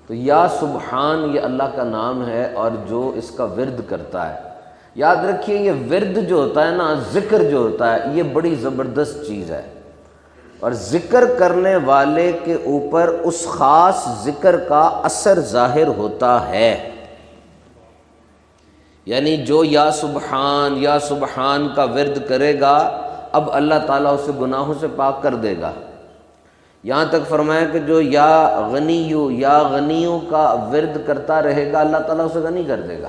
تو یا سبحان یہ اللہ کا نام ہے، اور جو اس کا ورد کرتا ہے، یاد رکھیے یہ ورد جو ہوتا ہے نا، ذکر جو ہوتا ہے، یہ بڑی زبردست چیز ہے، اور ذکر کرنے والے کے اوپر اس خاص ذکر کا اثر ظاہر ہوتا ہے۔ یعنی جو یا سبحان کا ورد کرے گا، اب اللہ تعالیٰ اسے گناہوں سے پاک کر دے گا۔ یہاں تک فرمایا کہ جو یا غنیوں کا ورد کرتا رہے گا، اللہ تعالیٰ اسے غنی کر دے گا۔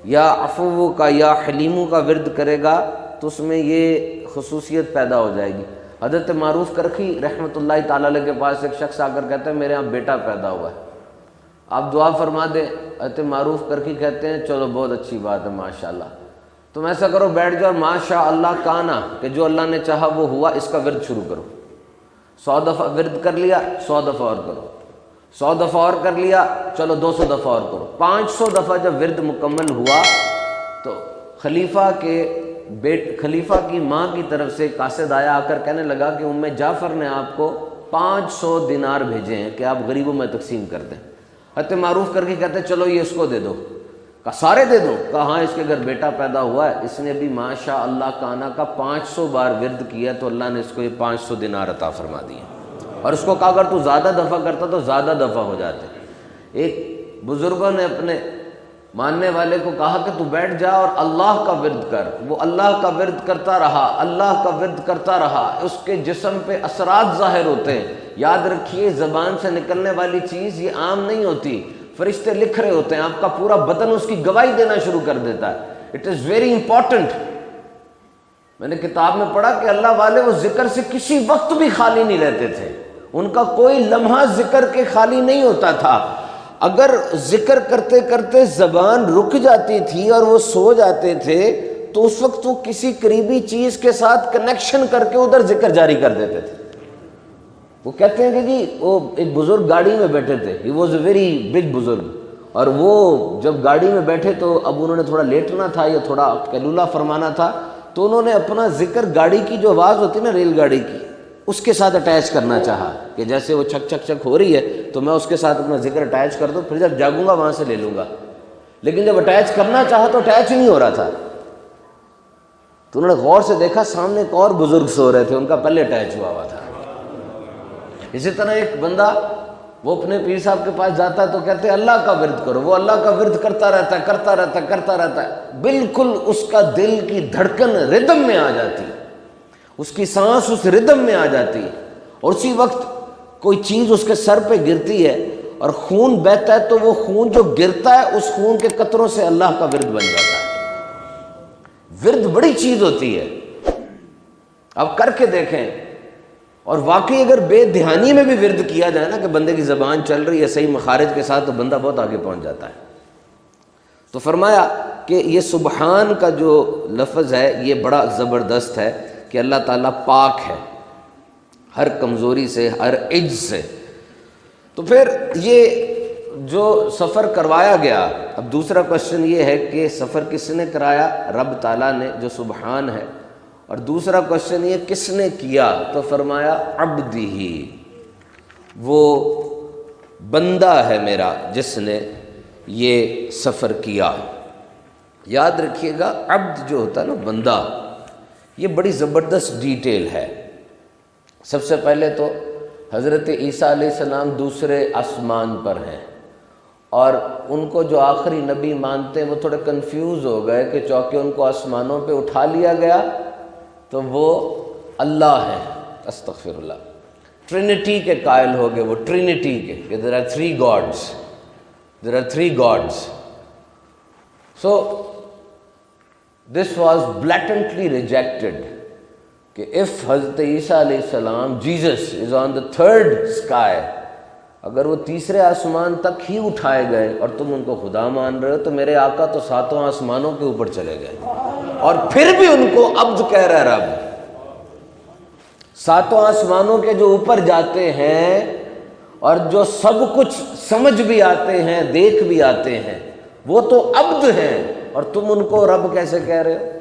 یا عفو کا، یا حلیموں کا ورد کرے گا تو اس میں یہ خصوصیت پیدا ہو جائے گی۔ حضرت معروف کرخی رحمۃ اللہ تعالی علیہ کے پاس ایک شخص آ کر کہتا ہے میرے یہاں بیٹا پیدا ہوا ہے، آپ دعا فرما دیں۔ حضرت معروف کرخی کہتے ہیں چلو بہت اچھی بات ہے، ماشاءاللہ، تم ایسا کرو بیٹھ جاؤ، ماشاء اللہ کانا، کہ جو اللہ نے چاہا وہ ہوا، اس کا ورد شروع کرو۔ 100 دفعہ ورد کر لیا، 100 دفعہ اور کرو، 100 دفعہ اور کر لیا، چلو 200 دفعہ اور کرو۔ 500 دفعہ جب ورد مکمل ہوا تو خلیفہ کی ماں کی طرف سے قاصد آیا، آ کر کہنے لگا کہ ام جعفر نے آپ کو 500 دینار بھیجے ہیں کہ آپ غریبوں میں تقسیم کر دیں۔ حضرت معروف کر کے کہتے چلو یہ اس کو دے دو۔ کہا سارے دے دو؟ کہا ہاں، اس کے گھر بیٹا پیدا ہوا ہے، اس نے بھی ماشاء اللہ کانا کا 500 بار ورد کیا، تو اللہ نے اس کو یہ 500 دینار عطا فرما دیے۔ اور اس کو کہا اگر تو زیادہ دفعہ کرتا تو زیادہ دفعہ ہو جاتے۔ ایک بزرگوں نے اپنے ماننے والے کو کہا کہ تو بیٹھ جا اور اللہ کا ورد کر۔ وہ اللہ کا ورد کرتا رہا، اللہ کا ورد کرتا رہا، اس کے جسم پہ اثرات ظاہر ہوتے ہیں۔ یاد رکھیے زبان سے نکلنے والی چیز یہ عام نہیں ہوتی، فرشتے لکھ رہے ہوتے ہیں، آپ کا پورا بدن اس کی گواہی دینا شروع کر دیتا ہے۔ It is very important. میں نے کتاب میں پڑھا کہ اللہ والے وہ ذکر سے کسی وقت بھی خالی نہیں رہتے تھے، ان کا کوئی لمحہ ذکر کے خالی نہیں ہوتا تھا۔ اگر ذکر کرتے کرتے زبان رک جاتی تھی اور وہ سو جاتے تھے تو اس وقت وہ کسی قریبی چیز کے ساتھ کنیکشن کر کے ادھر ذکر جاری کر دیتے تھے۔ وہ کہتے ہیں کہ جی وہ ایک بزرگ گاڑی میں بیٹھے تھے، he was a very big بزرگ، اور وہ جب گاڑی میں بیٹھے تو اب انہوں نے تھوڑا لیٹنا تھا یا تھوڑا قیلولہ فرمانا تھا، تو انہوں نے اپنا ذکر گاڑی کی جو آواز ہوتی نا ریل گاڑی کی، اس کے ساتھ اٹیچ کرنا چاہا کہ جیسے وہ چھک چھک چھک ہو رہی ہے تو میں اس کے ساتھ اپنا ذکر اٹیچ کر دوں، پھر جب جاگوں گا وہاں سے لے لوں گا۔ لیکن جب اٹیچ کرنا چاہا تو اٹیچ نہیں ہو رہا تھا، تو انہوں نے غور سے دیکھا سامنے ایک اور بزرگ سو رہے تھے، ان کا پہلے اٹیچ ہوا تھا۔ اسی طرح ایک بندہ وہ اپنے پیر صاحب کے پاس جاتا ہے تو کہتے ہیں اللہ کا ورد کرو، وہ اللہ کا ورد کرتا رہتا ہے، بالکل اس کا دل کی دھڑکن ردم میں آ جاتی، اس کی سانس اس ردم میں آ جاتی، اور اسی وقت کوئی چیز اس کے سر پہ گرتی ہے اور خون بہتا ہے، تو وہ خون جو گرتا ہے اس خون کے قطروں سے اللہ کا ورد بن جاتا ہے۔ ورد بڑی چیز ہوتی ہے، اب کر کے دیکھیں۔ اور واقعی اگر بے دھیانی میں بھی ورد کیا جائے نا کہ بندے کی زبان چل رہی ہے صحیح مخارج کے ساتھ، تو بندہ بہت آگے پہنچ جاتا ہے۔ تو فرمایا کہ یہ سبحان کا جو لفظ ہے یہ بڑا زبردست ہے کہ اللہ تعالیٰ پاک ہے ہر کمزوری سے، ہر عجز سے۔ تو پھر یہ جو سفر کروایا گیا، اب دوسرا کوشچن یہ ہے کہ سفر کس نے کرایا؟ رب تعالیٰ نے جو سبحان ہے۔ اور دوسرا کوشچن یہ کس نے کیا؟ تو فرمایا عبدی، وہ بندہ ہے میرا جس نے یہ سفر کیا۔ یاد رکھیے گا عبد جو ہوتا ہے نا، بندہ، یہ بڑی زبردست ڈیٹیل ہے۔ سب سے پہلے تو حضرت عیسیٰ علیہ السلام دوسرے آسمان پر ہیں، اور ان کو جو آخری نبی مانتے ہیں وہ تھوڑے کنفیوز ہو گئے کہ چونکہ ان کو آسمانوں پہ اٹھا لیا گیا تو وہ اللہ ہیں، استغفر اللہ، ٹرینٹی کے قائل ہو گئے، وہ ٹرینٹی کے کہ there are three gods. So this was blatantly rejected کہ if حضرت عیسیٰ علیہ السلام Jesus is on the third sky، اگر وہ تیسرے آسمان تک ہی اٹھائے گئے اور تم ان کو خدا مان رہے ہو، تو میرے آقا تو 7 آسمانوں کے اوپر چلے گئے، اور پھر بھی ان کو عبد کہہ رہا ہے رب۔ 7 آسمانوں کے جو اوپر جاتے ہیں اور جو سب کچھ سمجھ بھی آتے ہیں، دیکھ بھی آتے ہیں، وہ تو عبد ہیں، اور تم ان کو رب کیسے کہہ رہے ہو؟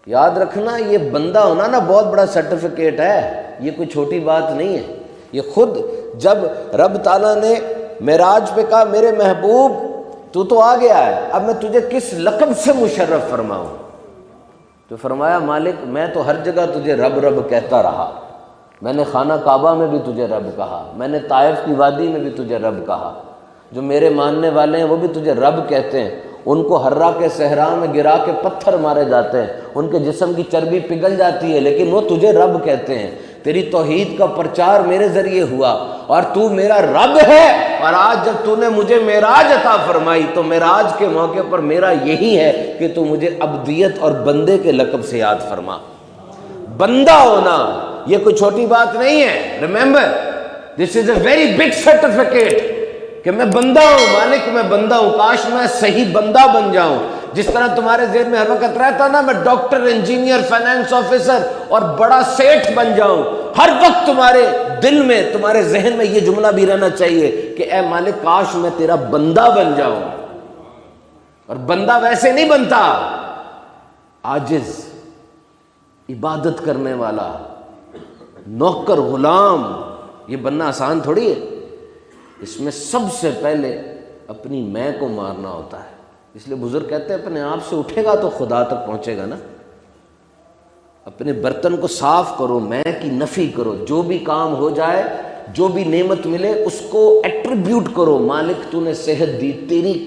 یاد رکھنا یہ بندہ ہونا نا بہت بڑا سرٹیفکیٹ ہے، یہ کوئی چھوٹی بات نہیں ہے۔ یہ خود جب رب تعالیٰ نے معراج پہ کہا میرے محبوب تو آ گیا ہے، اب میں تجھے کس لقب سے مشرف فرماؤں؟ تو فرمایا مالک میں تو ہر جگہ تجھے رب رب کہتا رہا، میں نے خانہ کعبہ میں بھی تجھے رب کہا، میں نے طائف کی وادی میں بھی تجھے رب کہا، جو میرے ماننے والے ہیں وہ بھی تجھے رب کہتے ہیں، ان کو حرہ کے صحرا میں گرا کے پتھر مارے جاتے ہیں، ان کے جسم کی چربی پگھل جاتی ہے، لیکن وہ تجھے رب کہتے ہیں، تیری توحید کا پرچار میرے ذریعے ہوا اور تو میرا رب ہے، اور آج جب تو نے مجھے معراج عطا فرمائی تو معراج کے موقع پر میرا یہی ہے کہ تو مجھے عبدیت اور بندے کے لقب سے یاد فرما۔ بندہ ہونا یہ کوئی چھوٹی بات نہیں ہے، remember this is a very big certificate کہ میں بندہ ہوں، مالک میں بندہ ہوں، کاش میں صحیح بندہ بن جاؤں۔ جس طرح تمہارے ذہن میں ہر وقت رہتا نا میں ڈاکٹر، انجینئر، فائنانس آفیسر اور بڑا سیٹھ بن جاؤں، ہر وقت تمہارے دل میں، تمہارے ذہن میں یہ جملہ بھی رہنا چاہیے کہ اے مالک کاش میں تیرا بندہ بن جاؤں۔ اور بندہ ویسے نہیں بنتا، عاجز، عبادت کرنے والا، نوکر، غلام، یہ بننا آسان تھوڑی ہے۔ اس میں سب سے پہلے اپنی میں کو مارنا ہوتا ہے، اس لیے بزرگ کہتے ہیں اپنے آپ سے اٹھے گا تو خدا تک پہنچے گا نا۔ اپنے برتن کو صاف کرو، میں کی نفی کرو، جو بھی کام ہو جائے، جو بھی نعمت ملے اس کو ایٹریبیوٹ کرو، مالک تو نے صحت دی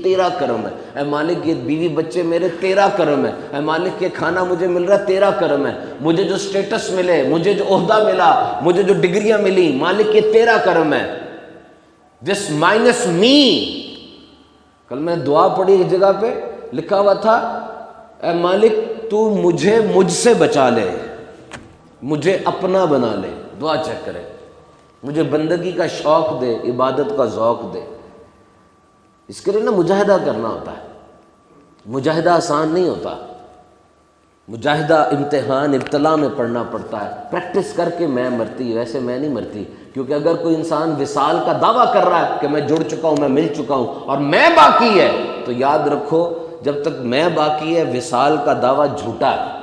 تیرا کرم ہے، اے مالک یہ بیوی بچے میرے تیرا کرم ہے، اے مالک یہ کھانا مجھے مل رہا تیرا کرم ہے، مجھے جو سٹیٹس ملے، مجھے جو عہدہ ملا، مجھے جو ڈگریاں ملی، مالک یہ تیرا کرم ہے۔ دس مائنس می۔ کل میں دعا پڑھی ایک جگہ پہ لکھا ہوا تھا اے مالک تو مجھے مجھ سے بچا لے، مجھے اپنا بنا لے۔ دعا چیک کرے، مجھے بندگی کا شوق دے، عبادت کا ذوق دے۔ اس کے لیے نا مجاہدہ کرنا ہوتا ہے، مجاہدہ آسان نہیں ہوتا، مجاہدہ امتحان ابتلا میں پڑھنا پڑتا ہے، پریکٹس کر کے میں مرتی، ویسے میں نہیں مرتی، کیونکہ اگر کوئی انسان وصال کا دعویٰ کر رہا ہے کہ میں جڑ چکا ہوں، میں مل چکا ہوں اور میں باقی ہے، تو یاد رکھو جب تک میں باقی ہے وصال کا دعویٰ جھوٹا ہے۔